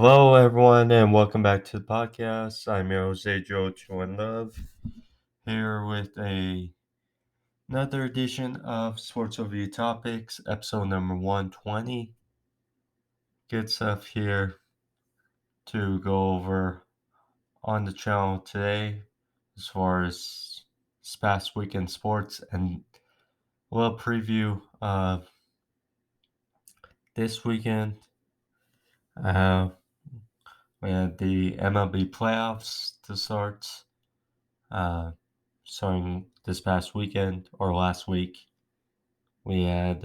Hello, everyone, and welcome back to the podcast. I'm your host, Joe Love, here with another edition of Sports Overview Topics, episode number 120. Good stuff here to go over on the channel today as far as this past weekend sports and a little preview of this weekend. We had the MLB playoffs to start. Starting this past weekend or last week. We had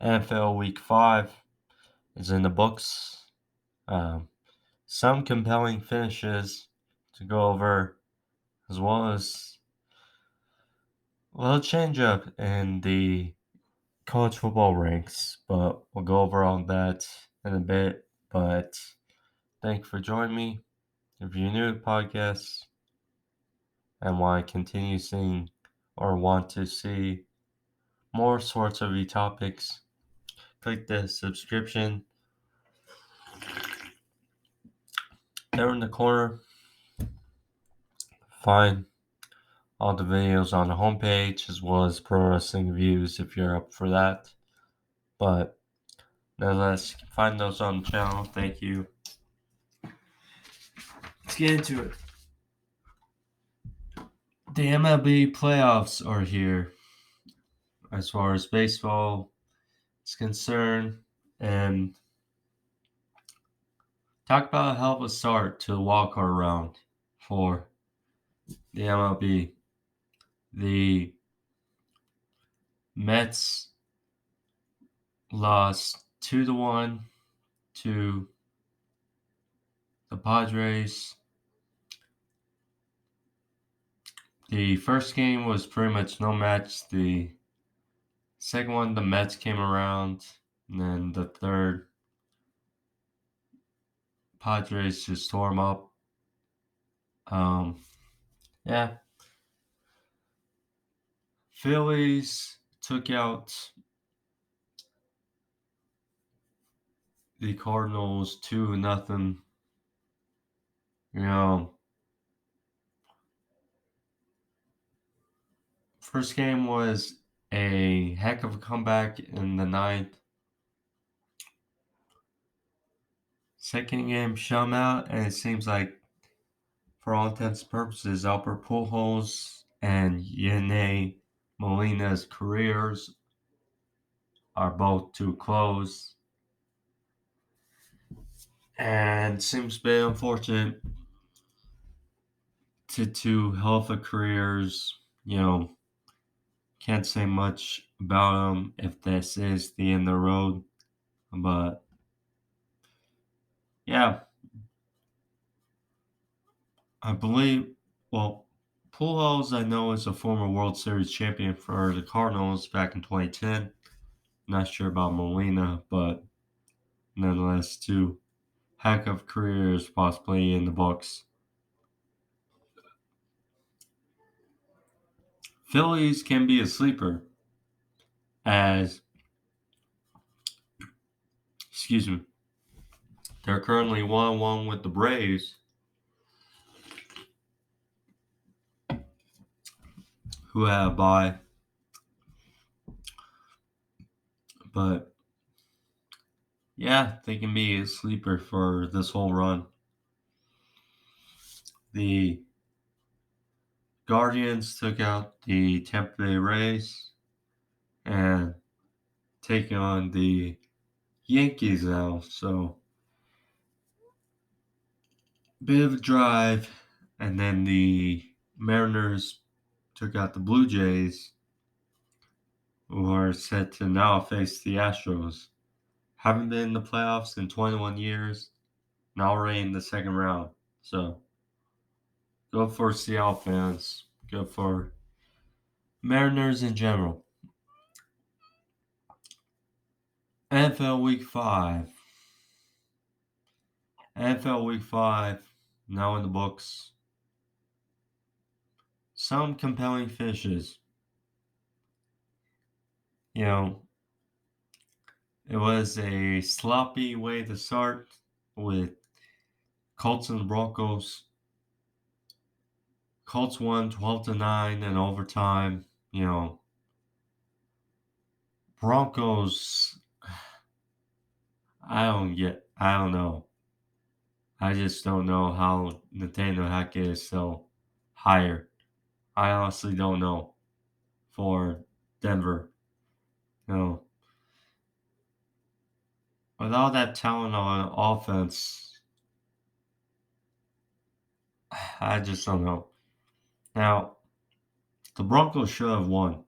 NFL Week 5 is in the books. Some compelling finishes to go over, as well as a little change up in the college football ranks, but we'll go over all that in a bit. But thank you for joining me. If you're new to the podcast and want to continue seeing or want to see more sorts of topics, click the subscription there in the corner. Find all the videos on the homepage as well as pro wrestling reviews if you're up for that. But nonetheless, you can find those on the channel. Thank you. Let's get into it. The MLB playoffs are here as far as baseball is concerned, and talk about a hell of a start to the wildcard round for the MLB. The Mets lost 2-1 to the Padres. The first game was pretty much no match. The second one, the Mets came around. And then the third, Padres just tore them up. Yeah. Phillies took out the Cardinals 2-0. First game was a heck of a comeback in the ninth. Second game shut 'em out, and it seems like, for all intents and purposes, Albert Pujols and Yene Molina's careers are both to close. And seems very unfortunate to two hell of a careers. Can't say much about them if this is the end of the road. But yeah, I believe, Pujols I know is a former World Series champion for the Cardinals back in 2010. Not sure about Molina, but nonetheless, two heck of careers possibly in the books. Phillies can be a sleeper as, they're currently 1-1 with the Braves, who have a bye. But yeah, they can be a sleeper for this whole run. The Guardians took out the Tampa Bay Rays and taking on the Yankees now. So, bit of a drive. And then the Mariners took out the Blue Jays, who are set to now face the Astros. Haven't been in the playoffs in 21 years, now already in the second round. So, go for Seattle fans. Go for Mariners in general. NFL Week 5. NFL Week 5 now in the books. Some compelling finishes. It was a sloppy way to start with Colts and the Broncos. Colts won 12-9 in overtime. Broncos, I don't know. I just don't know how Nathaniel Hackett is still hired. I honestly don't know for Denver. You know, with all that talent on offense, I just don't know. Now, the Broncos should have won.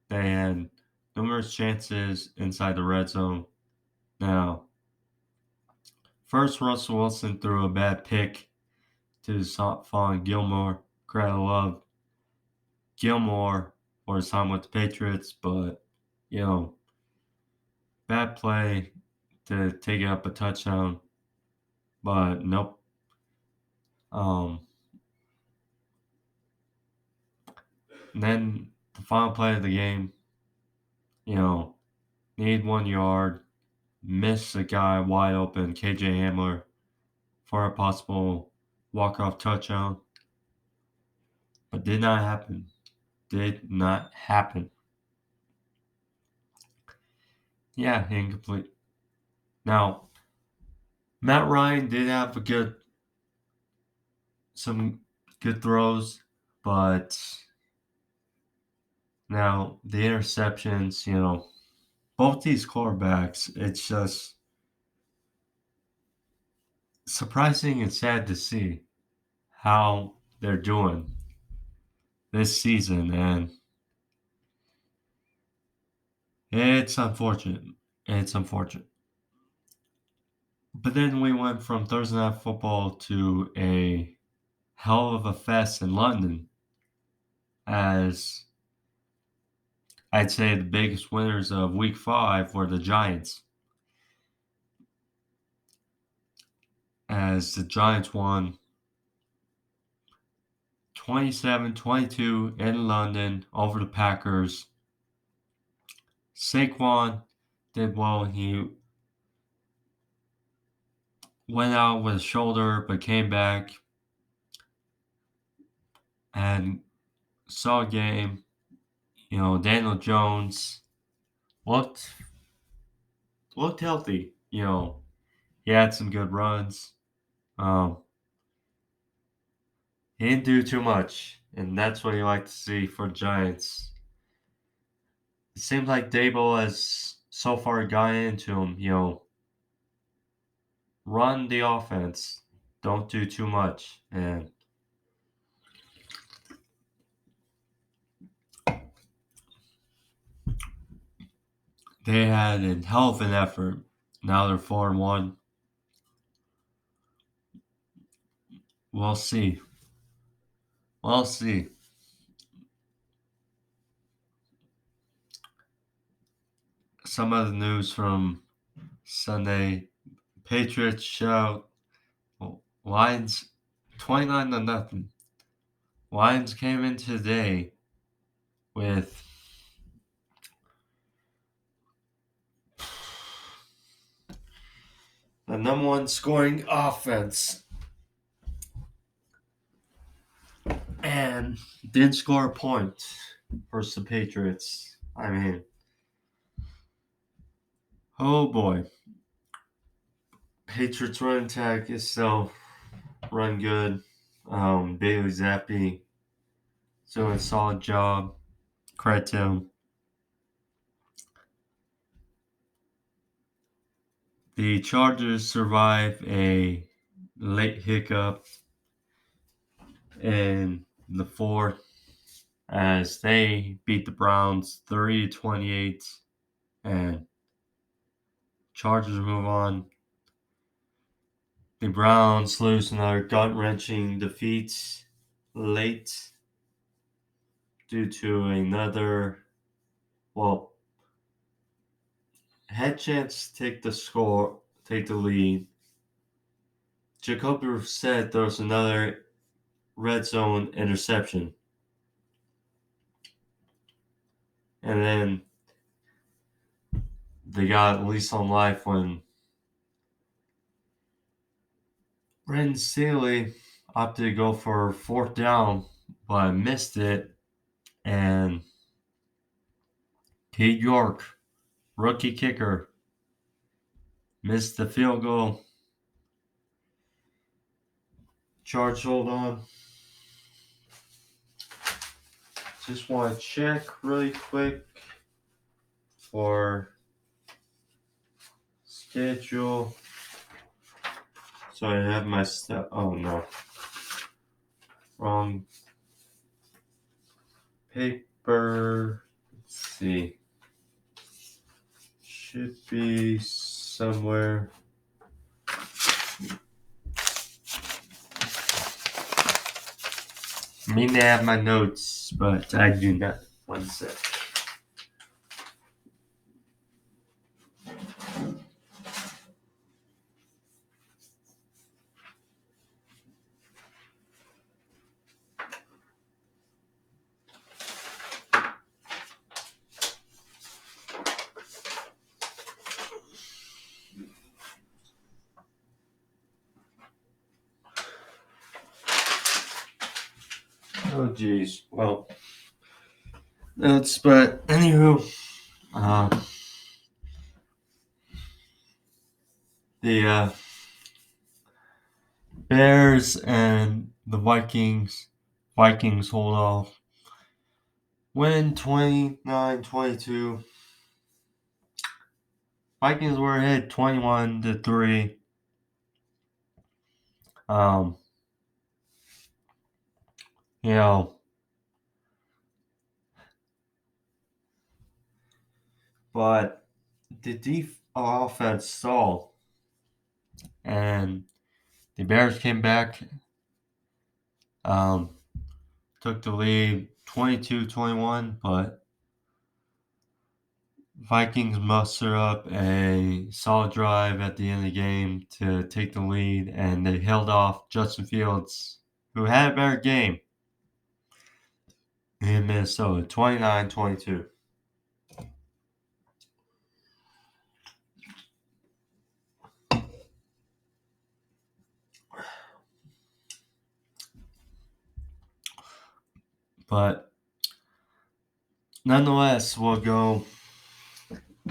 They had numerous chances inside the red zone. Now, first Russell Wilson threw a bad pick to Stephon Gilmore. Credit love Gilmore for his time with the Patriots, but you know, bad play to take up a touchdown. But nope. Um, and then the final play of the game, you know, need 1 yard, miss a guy wide open, KJ Hamler, for a possible walk-off touchdown. But did not happen. Did not happen. Yeah, incomplete. Now, Matt Ryan did have some good throws, but now the interceptions, both these quarterbacks, it's just surprising and sad to see how they're doing this season, and it's unfortunate. It's unfortunate. But then we went from Thursday Night Football to a hell of a fest in London, as I'd say the biggest winners of Week 5 were the Giants, as the Giants won 27-22 in London over the Packers. Saquon did well. He went out with a shoulder but came back and saw a game. Daniel Jones looked healthy. He had some good runs. Um, he didn't do too much, and that's what you like to see for Giants. It seems like Dable has so far gotten into him. Run the offense, don't do too much, and they had a hell of an effort. Now they're 4-1. We'll see. We'll see. Some other news from Sunday: Patriots shout Lions 29-0. Lions came in today with the number one scoring offense and didn't score a point versus the Patriots. I mean, oh boy. Patriots run attack is still run good. Bailey Zappi doing a solid job. Credit to him. The Chargers survive a late hiccup in the fourth as they beat the Browns 30-28, and Chargers move on. The Browns lose another gut-wrenching defeat late due to another, had chance to take the lead. Jacoby Brissett throws another red zone interception. And then they got lease on life when Brandon Staley opted to go for fourth down, but missed it. And Cade York, rookie kicker, missed the field goal. Charge, hold on. Just want to check really quick for schedule. So I have my stuff. Oh no. Wrong paper. Let's see. Should be somewhere. I mean to have my notes, but I do not. One sec. Oh geez. Well, notes, but anywho, the Bears and the Vikings hold off. Win 29-22. Vikings were ahead 21-3. You know, but the offense stalled, and the Bears came back, took the lead 22-21, but Vikings mustered up a solid drive at the end of the game to take the lead, and they held off Justin Fields, who had a better game in Minnesota, 29-22. But nonetheless, we'll go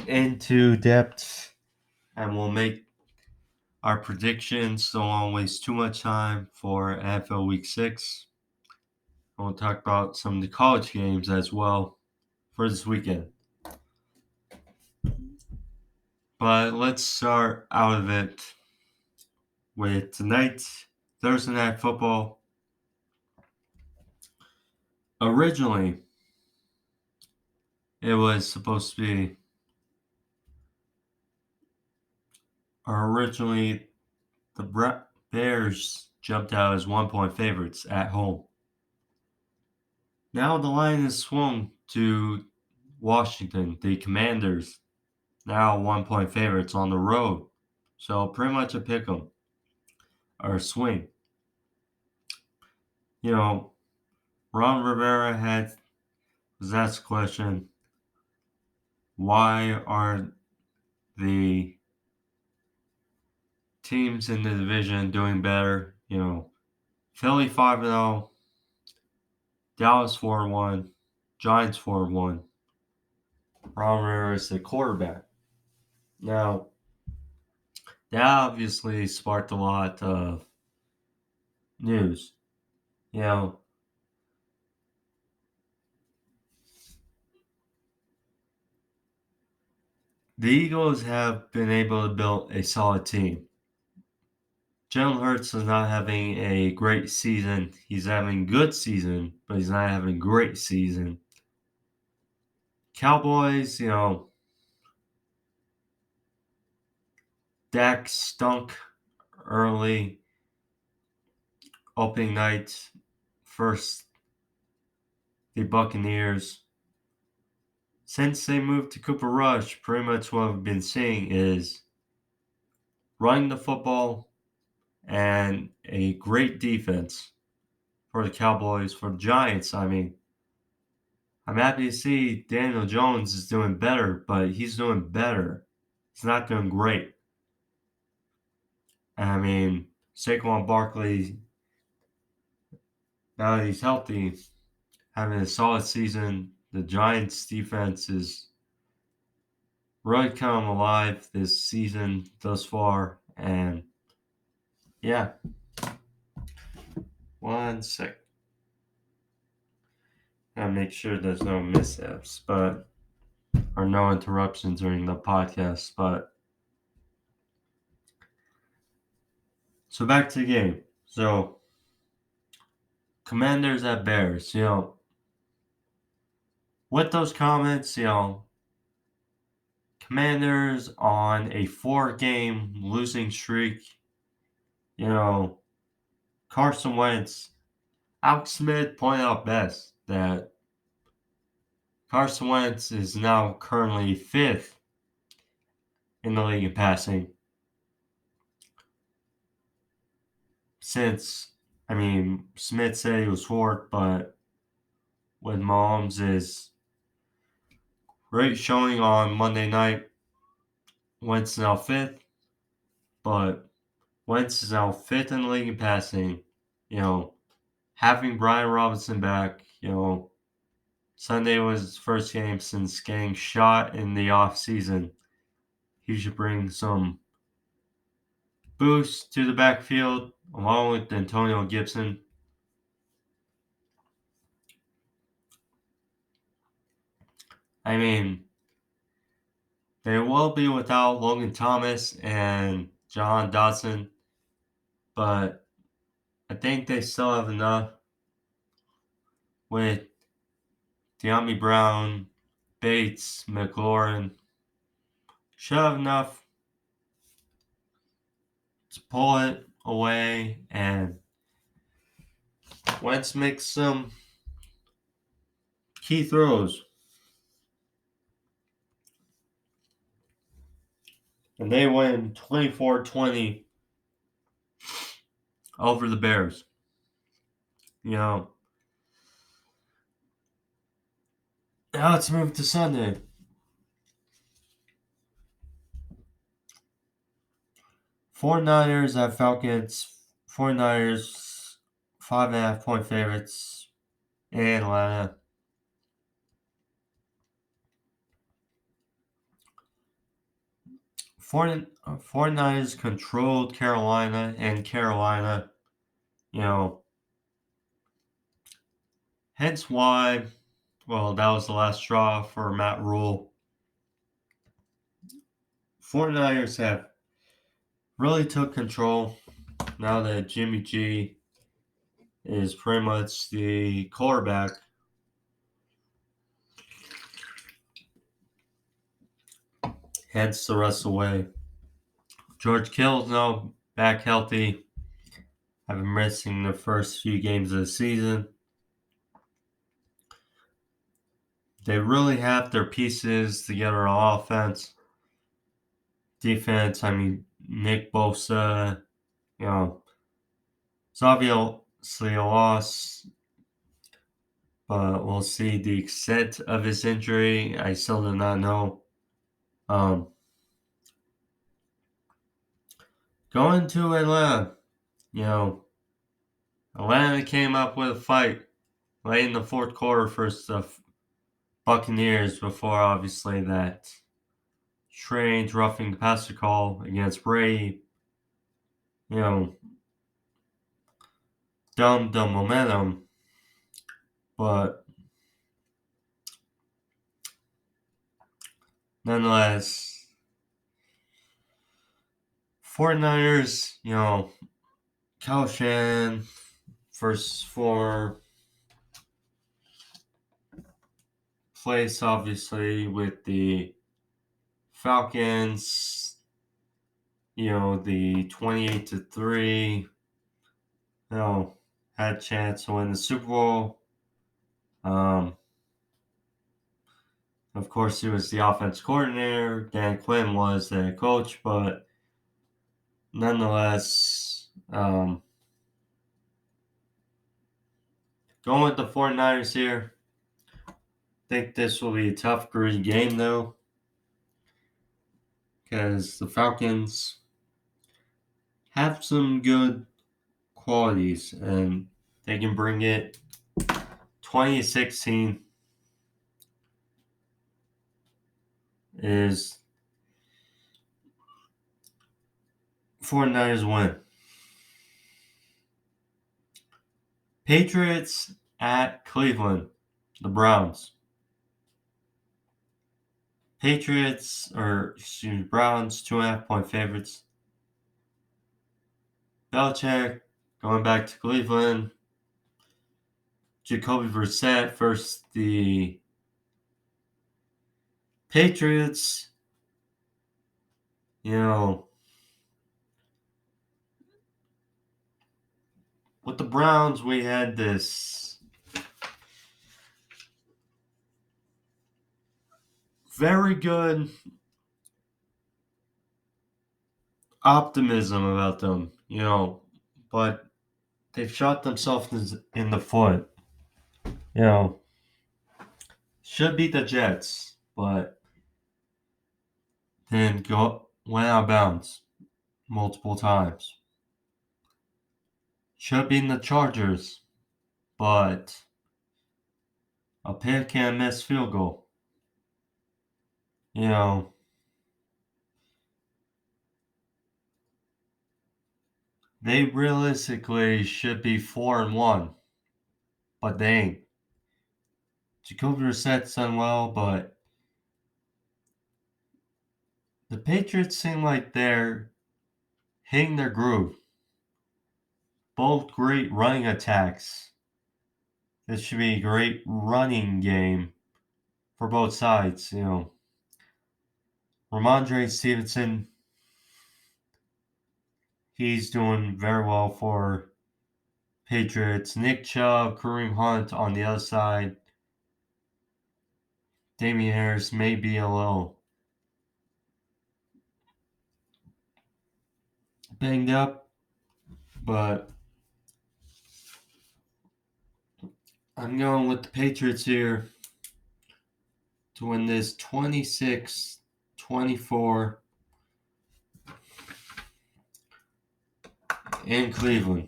into depth and we'll make our predictions. Don't want to waste too much time for NFL Week 6. We'll talk about some of the college games as well for this weekend. But let's start out of it with tonight's Thursday Night Football. Originally, it was supposed to be the Bears jumped out as 1-point favorites at home. Now the line is swung to Washington, the Commanders, now 1-point favorites on the road. So pretty much a pick 'em or a swing. You know, Ron Rivera was asked the question, why are the teams in the division doing better? You know, Philly 5-0, Dallas 4-1, Giants 4-1. Ron Rivera is the quarterback. Now, that obviously sparked a lot of news. You know, the Eagles have been able to build a solid team. Jalen Hurts is not having a great season. He's having a good season, but he's not having a great season. Cowboys, you know, Dak stunk early opening night. First, the Buccaneers. Since they moved to Cooper Rush, pretty much what we've been seeing is running the football and a great defense for the Cowboys. For the Giants, I mean, I'm happy to see Daniel Jones is doing better, but he's doing better. He's not doing great. I mean, Saquon Barkley, now that he's healthy, having a solid season. The Giants' defense is really come alive this season thus far. And yeah, 1 sec. Gotta make sure there's no mishaps, or no interruptions during the podcast. But so back to the game. So Commanders at Bears. With those comments, Commanders on a 4-game losing streak. Carson Wentz. Alex Smith pointed out best that Carson Wentz is now currently 5th in the league in passing. Smith said he was 4th, but with Mahomes' great showing on Monday night, Wentz is now 5th, but Wentz is now 5th in the league in passing. Having Brian Robinson back, Sunday was his first game since getting shot in the offseason. He should bring some boost to the backfield along with Antonio Gibson. They will be without Logan Thomas and John Dodson, but I think they still have enough with De'Ami Brown, Bates, McLaurin. Should have enough to pull it away, and Wentz makes some key throws. And they win 24-20 over the Bears. Now let's move to Sunday. 49ers at Falcons. 49ers 5.5-point favorites in Atlanta. 49ers controlled Carolina, and Carolina, hence why, that was the last straw for Matt Rule. 49ers have really took control now that Jimmy G is pretty much the quarterback. Hence the rest of the way. George Kittle's now back healthy. I've been missing the first few games of the season. They really have their pieces together on offense. Defense, Nick Bosa, it's obviously a loss, but we'll see the extent of his injury. I still do not know. Going to Atlanta, Atlanta came up with a fight late in the fourth quarter for the Buccaneers before, obviously, that strange roughing the passer call against Brady. Dumped the momentum, but nonetheless, 49ers, Kyle Shanahan, first 4 place, obviously, with the Falcons, the 28-3, had a chance to win the Super Bowl. Of course, he was the offense coordinator. Dan Quinn was the coach, but nonetheless, going with the 49ers here. I think this will be a tough, gritty game, though, because the Falcons have some good qualities, and they can bring it. 2016 is 49ers win. Patriots at Cleveland, the Browns. Browns, 2.5-point favorites. Belichick going back to Cleveland. Jacoby Brissett versus the Patriots. You know, with the Browns, we had this very good optimism about them, but they've shot themselves in the foot. Should beat the Jets, but then went out of bounds multiple times. Should beat the Chargers, but a pick and miss field goal. They realistically should be 4-1, but they ain't. Jacoby Brissett's done well, but the Patriots seem like they're hitting their groove. Both great running attacks. This should be a great running game for both sides. Ramondre Stevenson, he's doing very well for Patriots. Nick Chubb, Kareem Hunt on the other side. Damian Harris may be a little banged up, but I'm going with the Patriots here to win this 26-24 in Cleveland.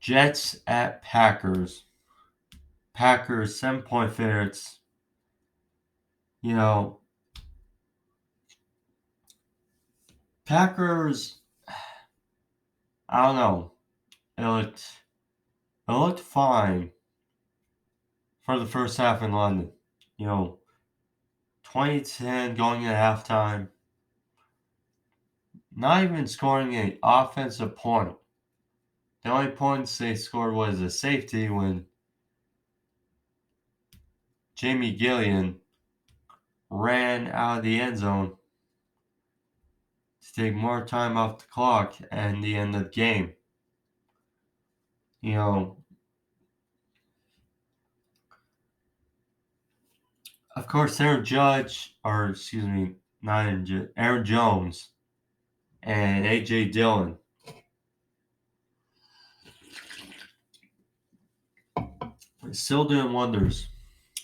Jets at Packers. Packers 7-point favorites. Packers, I don't know. It looked fine for the first half in London. 2010 going into halftime. Not even scoring an offensive point. The only points they scored was a safety when Jamie Gillian ran out of the end zone to take more time off the clock and the end of the game. Of course, Aaron Jones and A.J. Dillon. Still doing wonders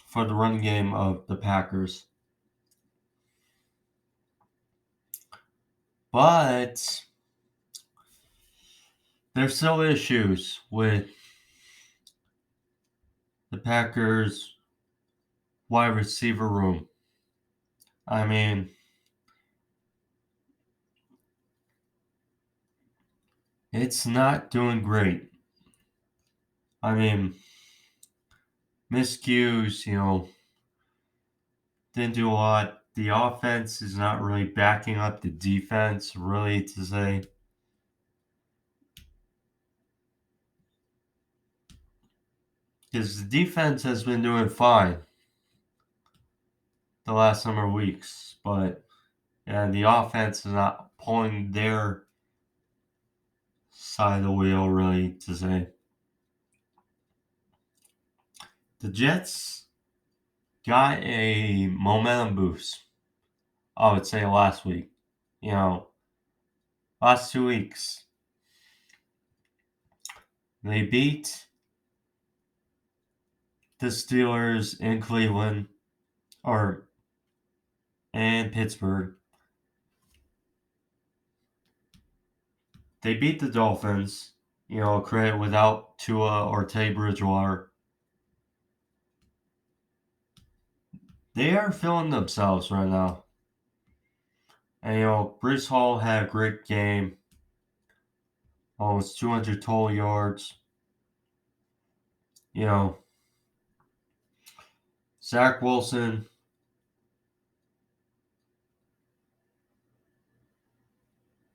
for the running game of the Packers. But there's still issues with the Packers wide receiver room. I mean, it's not doing great. I mean, miscues, didn't do a lot. The offense is not really backing up the defense, really, to say. Because the defense has been doing fine the last number of weeks, but the offense is not pulling their side of the wheel, really, to say. The Jets got a momentum boost, I would say, last week. Last 2 weeks. They beat the Steelers in Cleveland, or and Pittsburgh. They beat the Dolphins, credit without Tua or Teddy Bridgewater. They are feeling themselves right now. And, Brees Hall had a great game. Almost 200 total yards. Zach Wilson.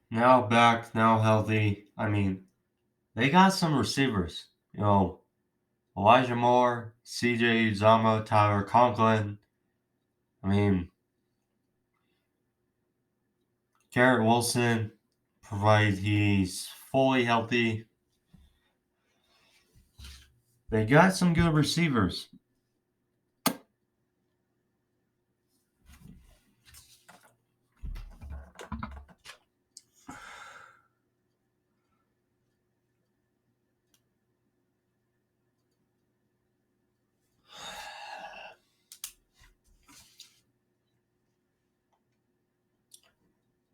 Now back, now healthy. I mean, they got some receivers. Elijah Moore, CJ Uzama, Tyler Conklin. I mean, Garrett Wilson, provided he's fully healthy. They got some good receivers.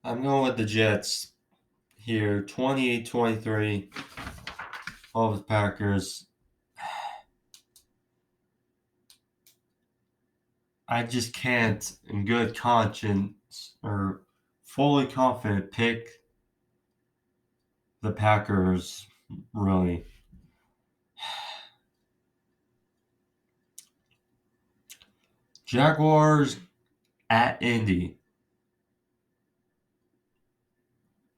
I'm going with the Jets here, 28-23 over the Packers. I just can't, in good conscience or fully confident, pick the Packers, really. Jaguars at Indy.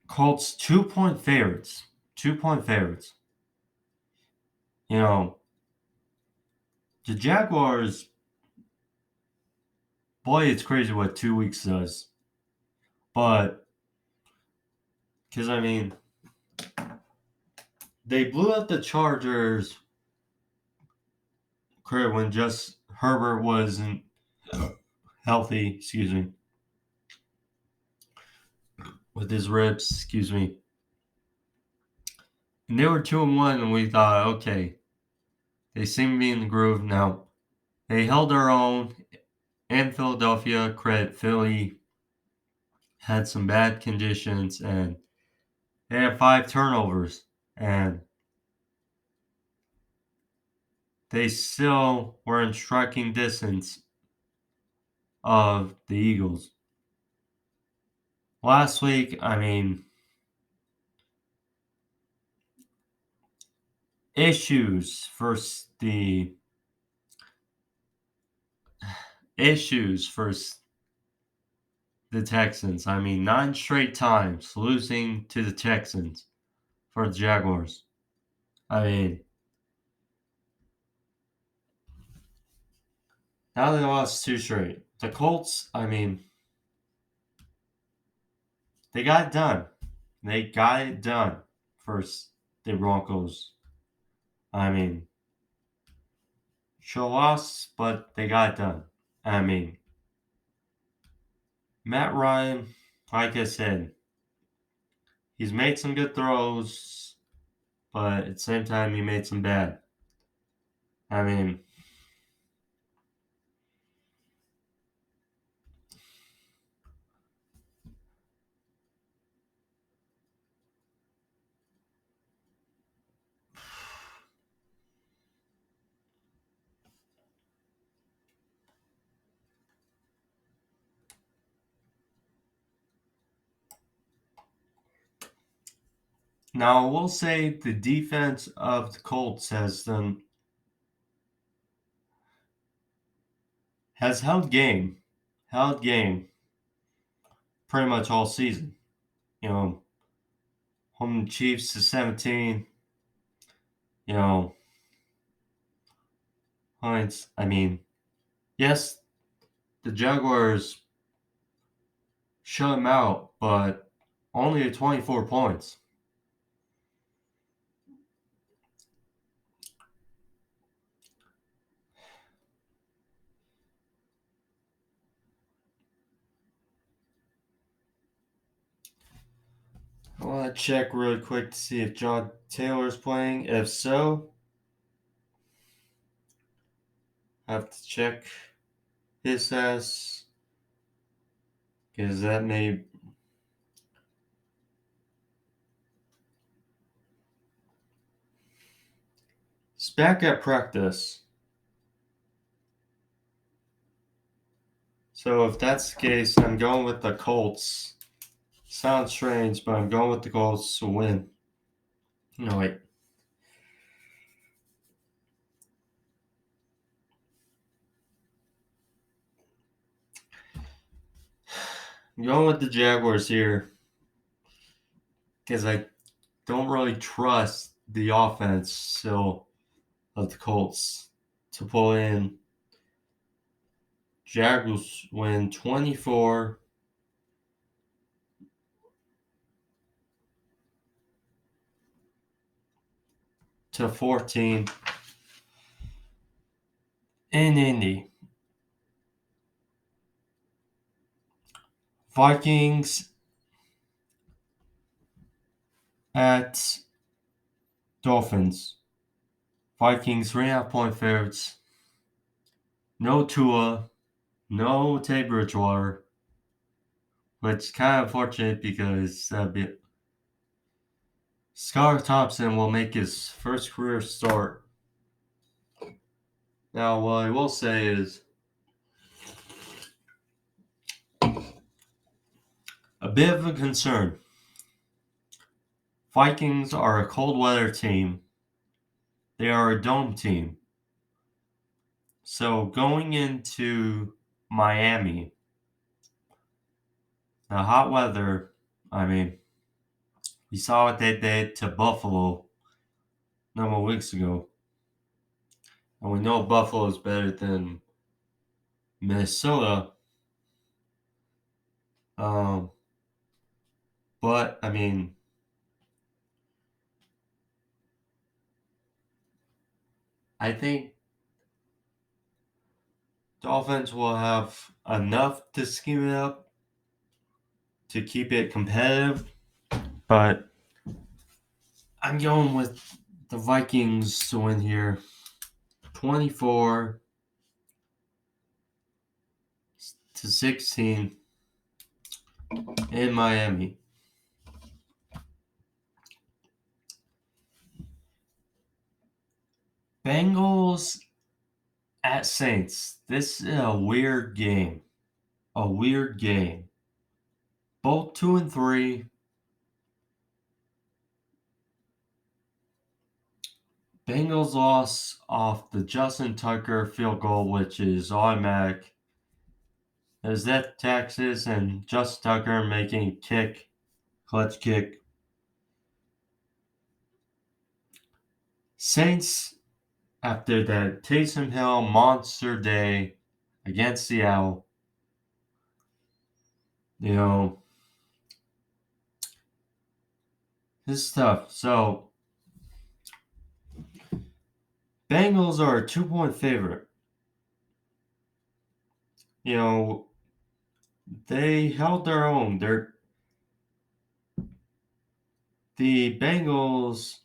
Colts 2-point favorites. 2-point favorites. The Jaguars, boy, it's crazy what 2 weeks does. But, because, they blew out the Chargers when just Herbert wasn't healthy, with his ribs, And they were 2-1, and we thought, okay, they seem to be in the groove now. They held their own in Philadelphia. Credit Philly had some bad conditions, and they had 5 turnovers, and they still were in striking distance of the Eagles. Last week, issues for the Texans. 9 straight times losing to the Texans for the Jaguars. Now they lost 2 straight. The Colts, they got it done. They got it done versus the Broncos. Sure lost, but they got it done. Matt Ryan, like I said, he's made some good throws, but at the same time, he made some bad. Now, I will say the defense of the Colts has held game pretty much all season. Home Chiefs to 17. Points. Yes, the Jaguars shut them out, but only at 24 points. I want to check really quick to see if John Taylor's playing. If so, I have to check his status. because that may. It's back at practice. So if that's the case, I'm going with the Colts. Sounds strange, but I'm going with the Colts to win. No, wait. I'm going with the Jaguars here because I don't really trust the offense still of the Colts to pull in. Jaguars win 24 to 14 in Indy. Vikings at Dolphins. Vikings 3.5-point favorites. No Tua, no Teddy Bridgewater, which is kind of unfortunate because Skylar Thompson will make his first career start. Now, what I will say is a bit of a concern. Vikings are a cold weather team. They are a dome team. So going into Miami, the hot weather, I mean, we saw what they did to Buffalo a number of weeks ago. And we know Buffalo is better than Minnesota. But, I mean, I think Dolphins will have enough to scheme it up to keep it competitive. But I'm going with the Vikings to win here. 24 to 16 in Miami. Bengals at Saints. This is a weird game. A weird game. Both 2-3. Bengals lost off the Justin Tucker field goal, which is automatic. There's that Texas and Justin Tucker making a kick, clutch kick. Saints, after that Taysom Hill monster day against Seattle, this is tough. So, Bengals are a 2-point favorite. They held their own. The Bengals,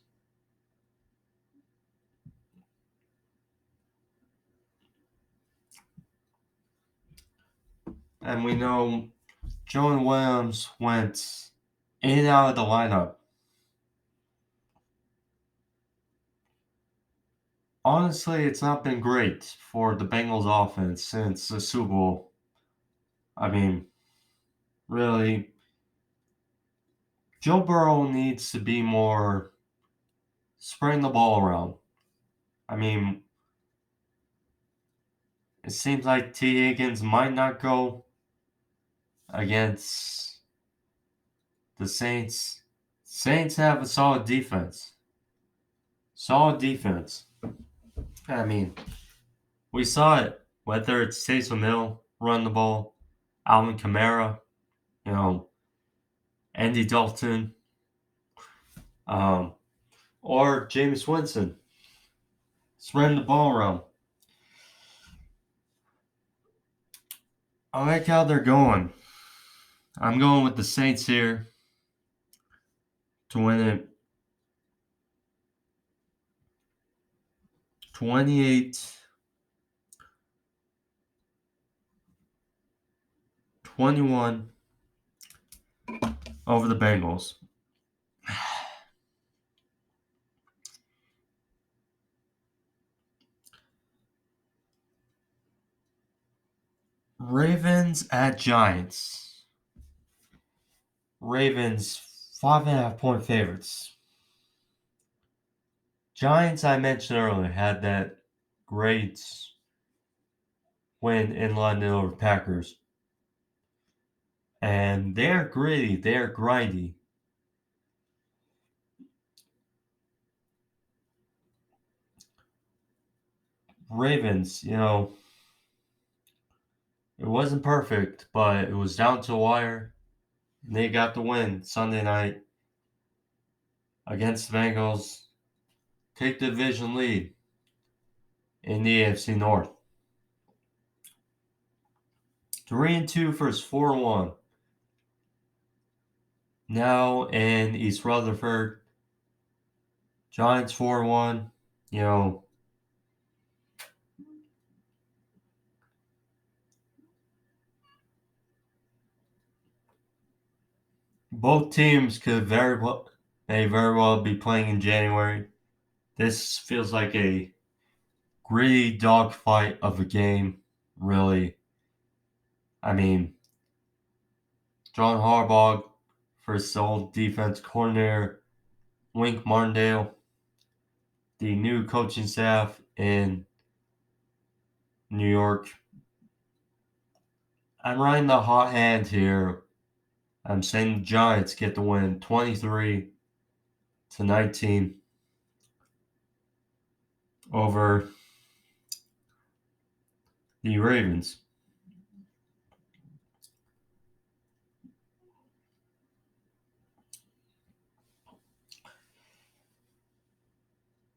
and we know Joan Williams went in and out of the lineup. Honestly, it's not been great for the Bengals offense since the Super Bowl. I mean, really, Joe Burrow needs to be more spreading the ball around. I mean, it seems like T. Higgins might not go against the Saints. Saints have a solid defense. Solid defense. I mean, we saw it, whether it's Taysom Hill, run the ball, Alvin Kamara, Andy Dalton, or James Winston. Spreading the ball around. I like how they're going. I'm going with the Saints here to win it 28-21 over the Bengals. Ravens at Giants. Ravens 5.5 point favorites. Giants, I mentioned earlier, had that great win in London over Packers. And they're gritty, they're grindy. Ravens, it wasn't perfect, but it was down to the wire. And they got the win Sunday night against the Bengals. Take the division lead in the AFC North. 3-2 versus 4-1. Now in East Rutherford, Giants 4-1. Both teams may very well be playing in January. This feels like a gritty dogfight of a game, really. I mean, John Harbaugh versus old defense coordinator Wink Martindale, the new coaching staff in New York. I'm riding the hot hand here. I'm saying the Giants get the win 23-19 over the Ravens.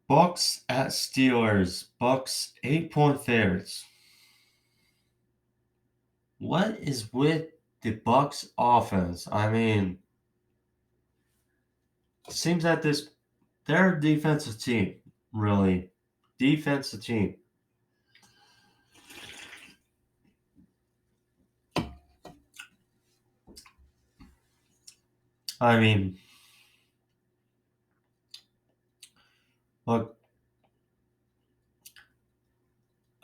Bucks at Steelers. Bucks 8-point favorites. What is with the Bucks offense? I mean, it seems that they're a defensive team, really. Defensive team. I mean, look,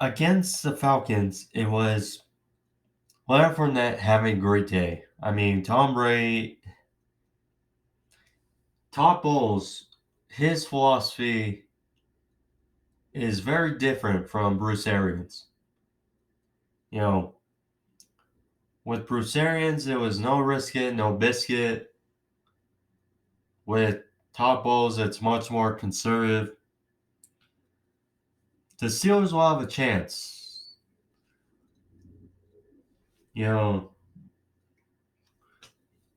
against the Falcons, it was Leonard Fournette having a great day. I mean, Tom Brady, Todd Bowles, his philosophy is very different from Bruce Arians. With Bruce Arians, it was no risk it, no biscuit. With Todd Bowles, it's much more conservative. The Steelers will have a chance.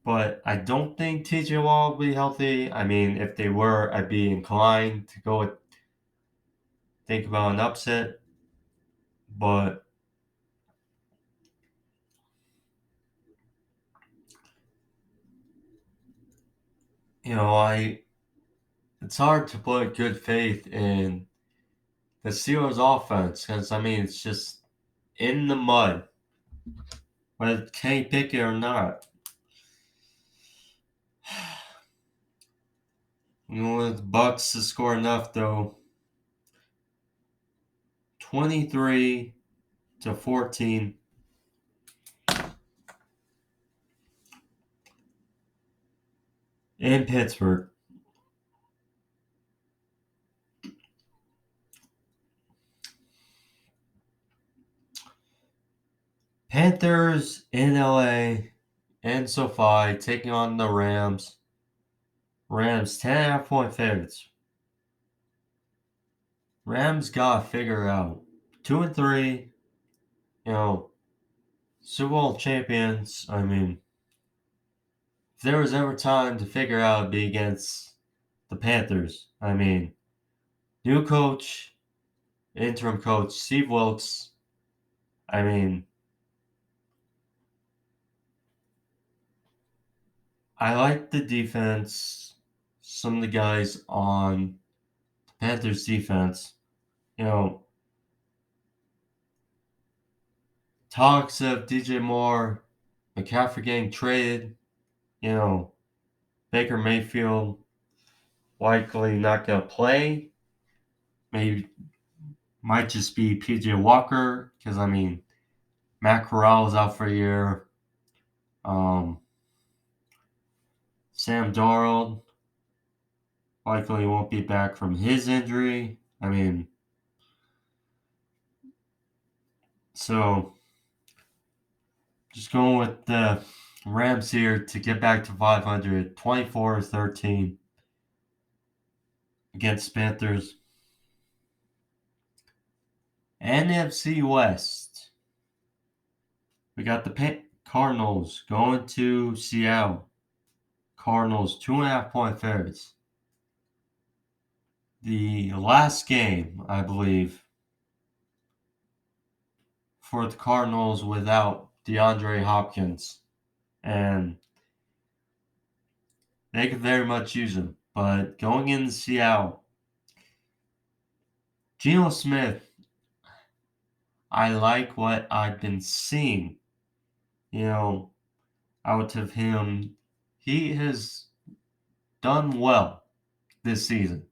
But I don't think TJ Watt will be healthy. I mean, if they were, I'd be inclined to think about an upset. But it's hard to put good faith in the Steelers offense because it's just in the mud, whether Kenny Pickett or not. The Bucks to score enough though. 23-14. In Pittsburgh. Panthers in LA and SoFi taking on the Rams. Rams 10.5-point favorites. Rams gotta figure out 2-3. Super Bowl champions. I mean, if there was ever time to figure out, it'd be against the Panthers. I mean, new coach, interim coach Steve Wilkes. I mean, I like the defense. Some of the guys on the Panthers defense, talks of DJ Moore, McCaffrey getting traded, Baker Mayfield likely not going to play. Maybe might just be PJ Walker because Matt Corral is out for a year. Sam Darnold likely won't be back from his injury. So just going with the Rams here to get back to 500, 24-13 against Panthers. NFC West. We got the Cardinals going to Seattle. Cardinals 2.5-point favorites. The last game, I believe, for the Cardinals without DeAndre Hopkins. And they could very much use him. But going into Seattle, Geno Smith, I like what I've been seeing, out of him. He has done well this season.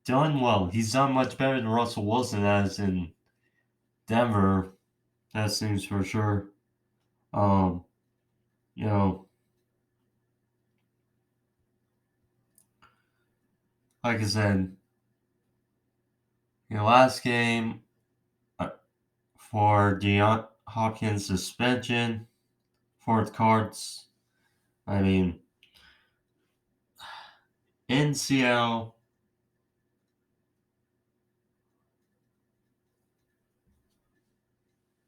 Done well. He's done much better than Russell Wilson has in Denver. That seems for sure. You know, like I said, last game for Deion Hopkins suspension for the Cards. In Seattle,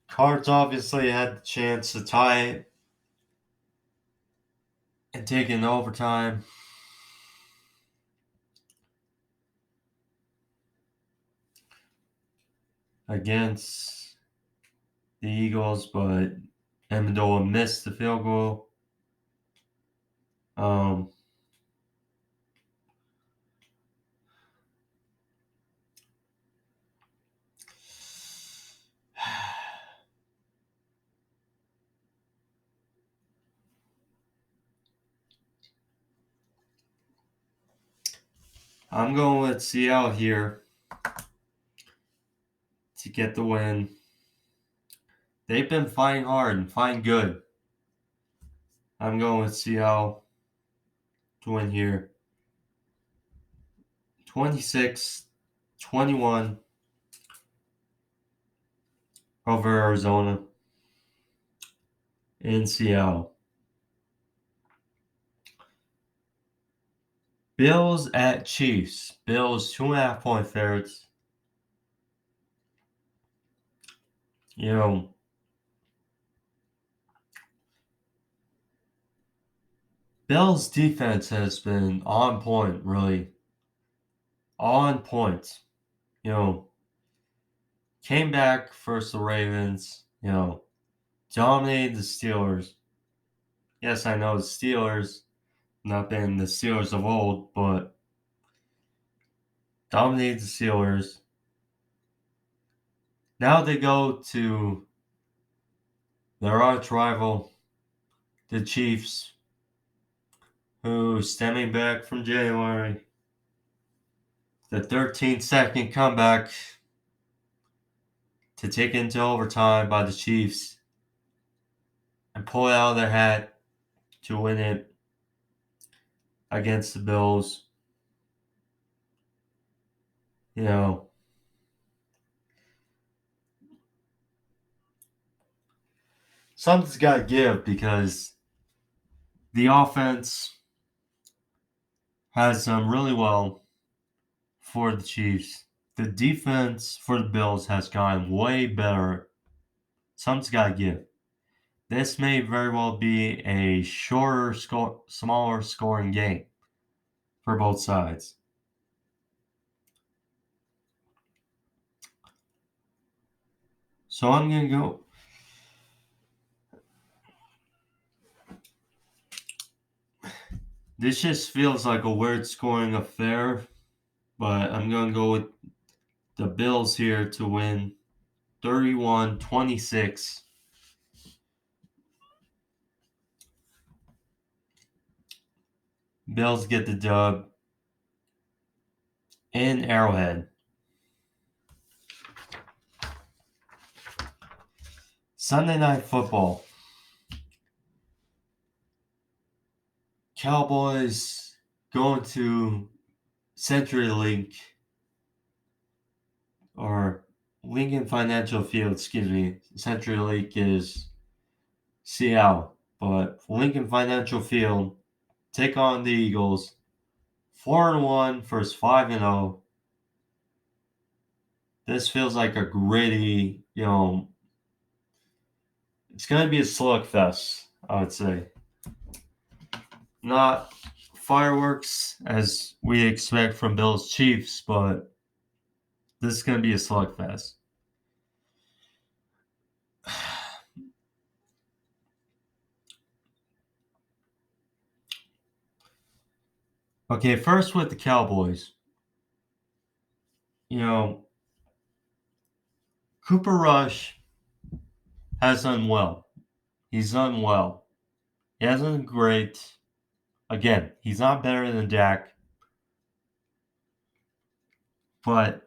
Cards obviously had the chance to tie it and take it in overtime. Against the Eagles, but Amendola missed the field goal. I'm going with Seattle here to get the win. They've been fighting hard and fighting good. I'm going with Seattle to win here. 26-21 over Arizona in Seattle. Bills at Chiefs. Bills 2.5-point favorites. Bills defense has been on point, really. On point. Came back versus the Ravens, dominated the Steelers. Yes, I know the Steelers, not been the Steelers of old, but dominated the Steelers. Now they go to their arch rival, the Chiefs, who, stemming back from January, the 13-second comeback to take into overtime by the Chiefs and pull it out of their hat to win it against the Bills. Something's got to give because the offense has done really well for the Chiefs. The defense for the Bills has gotten way better. Something's got to give. This may very well be a smaller scoring game for both sides. So I'm going to go. This just feels like a weird scoring affair, but I'm going to go with the Bills here to win 31-26. Bills get the dub in Arrowhead. Sunday Night Football. Cowboys going to CenturyLink or Lincoln Financial Field, excuse me. CenturyLink is Seattle, but Lincoln Financial Field take on the Eagles. 4-1 versus 5-0. This feels like a gritty, it's going to be a slugfest, I would say. Not fireworks as we expect from Bills Chiefs, but this is going to be a slugfest. Okay, first with the Cowboys. Cooper Rush has done well. He's done well. He hasn't done great. Again, he's not better than Dak, but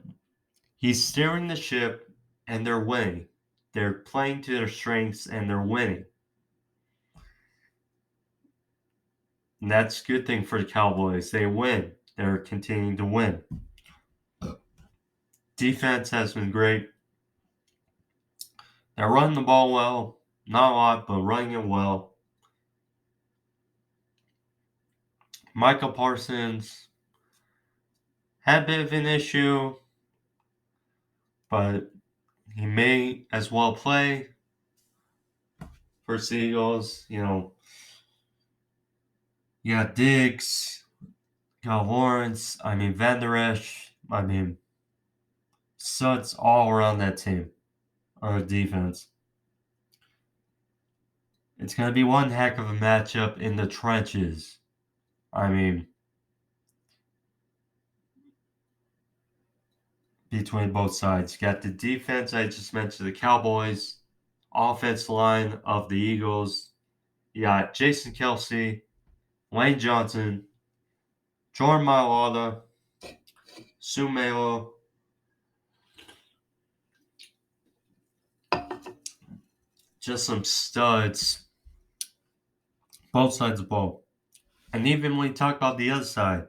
he's steering the ship and they're winning. They're playing to their strengths and they're winning. And that's a good thing for the Cowboys. They win. They're continuing to win. Defense has been great. They're running the ball well. Not a lot, but running it well. Michael Parsons had a bit of an issue, but he may as well play for the Eagles. You got Diggs, you got Lawrence, Van Der Esch, studs all around that team, or defense. It's going to be one heck of a matchup in the trenches. Between both sides. You got the defense I just mentioned, the Cowboys, offensive line of the Eagles. You got Jason Kelce, Lane Johnson, Jordan Mailata, Sumeo. Just some studs. Both sides of the ball. And even when you talk about the other side,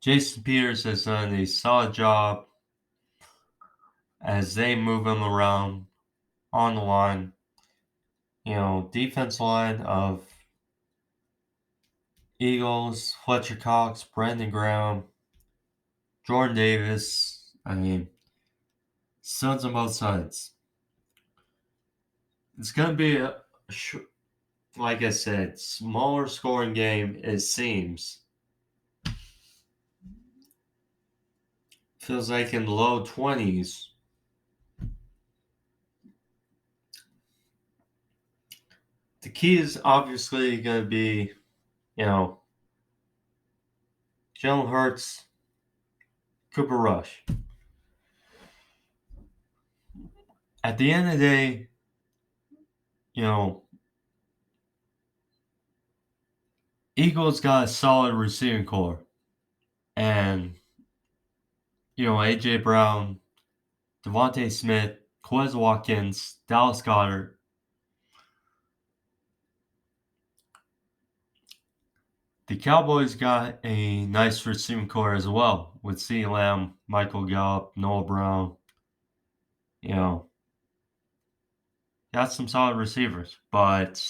Jason Peters has done a solid job as they move him around on the line. Defense line of Eagles, Fletcher Cox, Brandon Graham, Jordan Davis. Sons on both sides. It's going to be like I said, smaller scoring game, it seems. Feels like in the low 20s. The key is obviously going to be, Jalen Hurts, Cooper Rush. At the end of the day, Eagles got a solid receiving core. And, A.J. Brown, Devontae Smith, Quez Watkins, Dallas Goedert. The Cowboys got a nice receiving core as well with CeeDee Lamb, Michael Gallup, Noah Brown. Got some solid receivers, but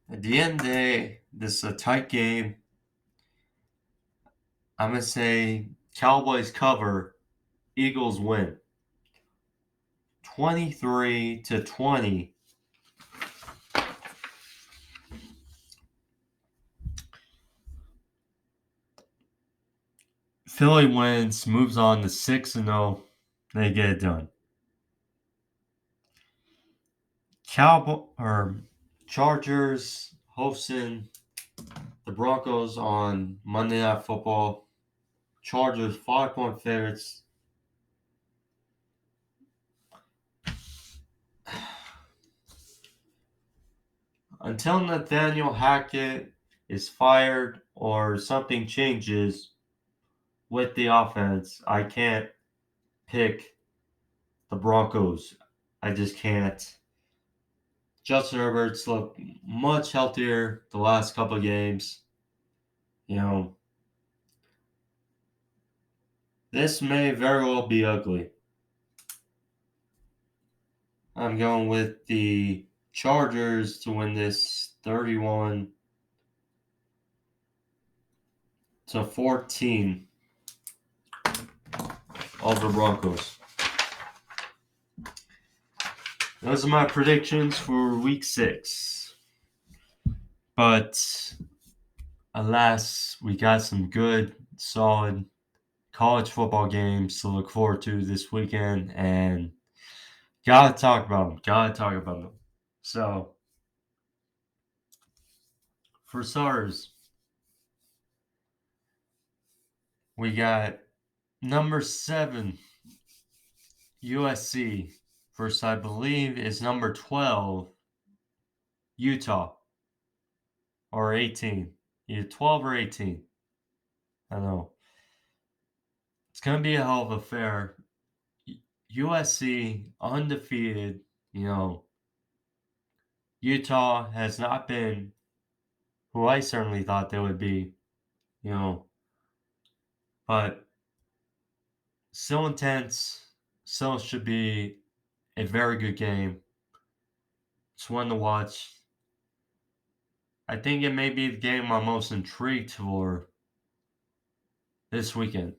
at the end of the day, this is a tight game. I'm going to say Cowboys cover, Eagles win. 23-20. Philly wins, moves on to 6-0. They get it done. Chargers hosting Broncos on Monday Night Football. Chargers 5-point favorites. Until Nathaniel Hackett is fired or something changes with the offense, I can't pick the Broncos. I just can't. Justin Herbert's looked much healthier the last couple of games. You know, this may very well be ugly. I'm going with the Chargers to win this 31-14 over Broncos. Those are my predictions for week 6. But alas, we got some good, solid college football games to look forward to this weekend, and gotta talk about them. So, for starters, we got number 7 USC versus, I believe, is number 12 Utah, or 18, either 12 or 18. I don't know. It's gonna be a hell of a affair. USC undefeated. Utah has not been who I certainly thought they would be. But still intense. Still should be a very good game. It's one to watch. I think it may be the game I'm most intrigued for this weekend.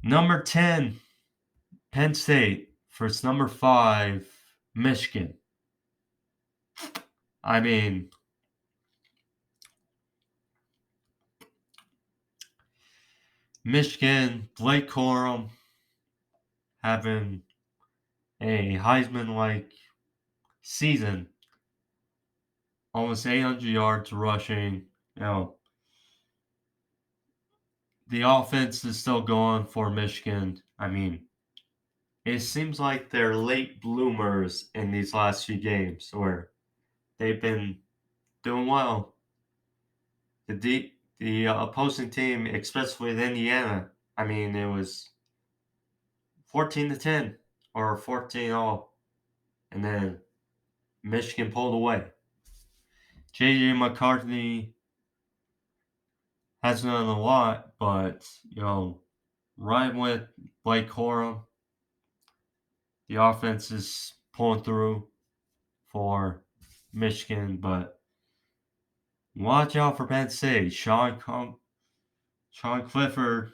Number 10, Penn State versus number 5, Michigan. I mean, Michigan, Blake Corum having a Heisman-like season. Almost 800 yards rushing. The offense is still going for Michigan. I mean, it seems like they're late bloomers in these last few games where they've been doing well. The opposing team, especially with Indiana, I mean, it was 14-10 or 14-0, and then Michigan pulled away. J.J. McCarthy hasn't done a lot, but, right with Blake Corum, the offense is pulling through for Michigan, but watch out for Penn State. Sean Clifford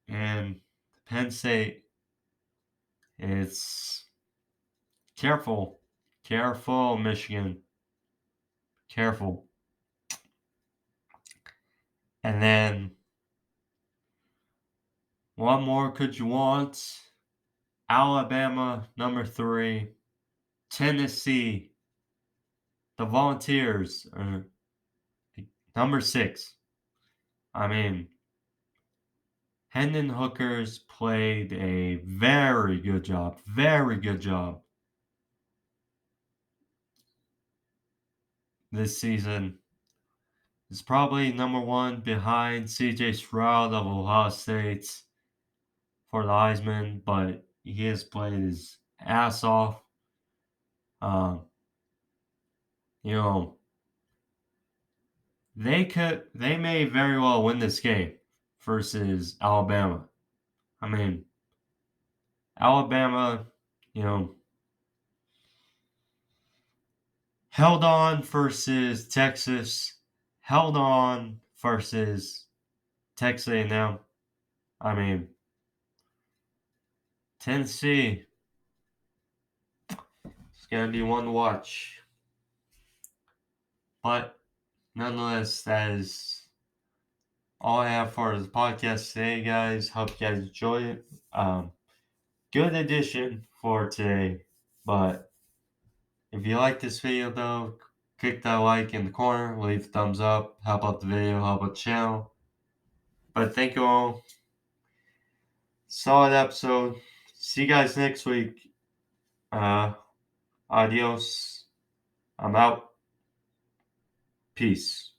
and Penn State. It's careful, Michigan. Careful. And then, what more could you want? Alabama, number 3. Tennessee, the Volunteers, are number 6. I mean, Hendon Hooker's played a very good job this season. Is probably number 1 behind C.J. Stroud of Ohio State for the Heisman, but he has played his ass off. They may very well win this game versus Alabama. I mean, Alabama, held on versus Texas, held on versus Texas A&M. I mean, Tennessee, it's going to be one to watch. But nonetheless, that is all I have for the podcast today, guys. Hope you guys enjoy it. Good edition for today. But if you like this video, though, click that like in the corner, leave a thumbs up, help out the video, help out the channel. But thank you all. Solid episode. See you guys next week. Adios. I'm out. Peace.